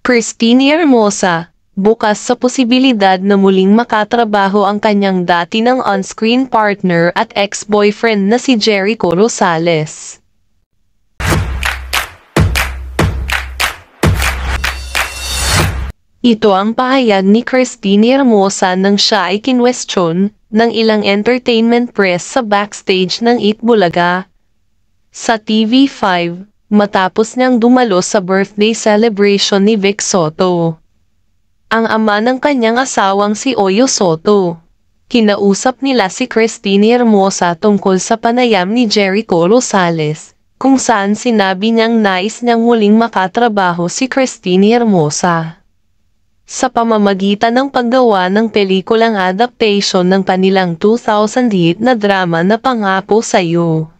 Christine Hermosa, bukas sa posibilidad na muling makatrabaho ang kanyang dati ng on-screen partner at ex-boyfriend na si Jericho Rosales. Ito ang pahayag ni Christine Hermosa nang siya ay kinwestiyon ng ilang entertainment press sa backstage ng Eat Bulaga sa TV5. Matapos niyang dumalo sa birthday celebration ni Vic Soto, ang ama ng kanyang asawang si Oyo Soto. Kinausap nila si Christine Hermosa tungkol sa panayam ni Jericho Rosales, kung saan sinabi niyang nais niyang muling makatrabaho si Christine Hermosa sa pamamagitan ng paggawa ng pelikulang adaptation ng kanilang 2008 na drama na Pangako Sa'yo.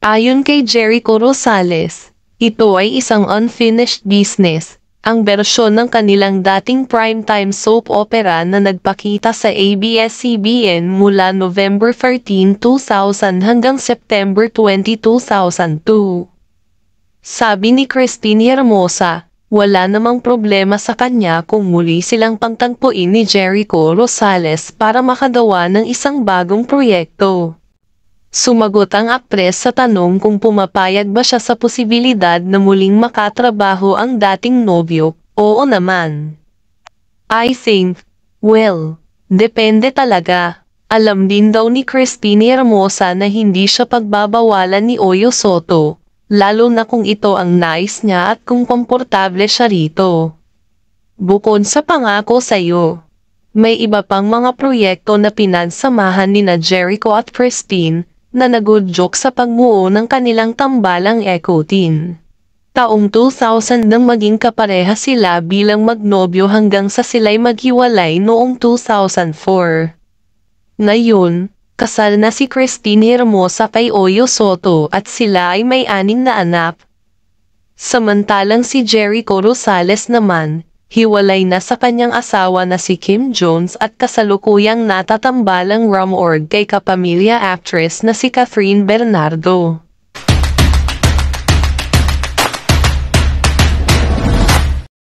Ayon kay Jericho Rosales, ito ay isang unfinished business, ang bersyon ng kanilang dating primetime soap opera na nagpakita sa ABS-CBN mula November 13, 2000 hanggang September 20, 2002. Sabi ni Christine Hermosa, wala namang problema sa kanya kung muli silang pagtagpuin ni Jericho Rosales para makagawa ng isang bagong proyekto. Sumagot ang aktres sa tanong kung pumapayag ba siya sa posibilidad na muling makatrabaho ang dating nobyo. Oo naman. I think, well, depende talaga. Alam din daw ni Christine Hermosa na hindi siya pagbabawalan ni Oyo Soto, lalo na kung ito ang nais niya at kung komportable siya rito. Bukod sa Pangako Sa'yo, may iba pang mga proyekto na pinagsamahan nina Jericho at Christine na nagudyok sa pagbuo ng kanilang tambalang Echo Teen. Taong 2000 nang maging kapareha sila bilang magnobyo hanggang sa sila'y maghiwalay noong 2004. Ngayon, kasal na si Christine Hermosa kay Oyo Soto at sila ay may 6 na anak. Samantalang si Jericho Rosales naman, hiwalay na sa kanyang asawa na si Kim Jones at kasalukuyang natatambalang rumorg kay kapamilya actress na si Catherine Bernardo.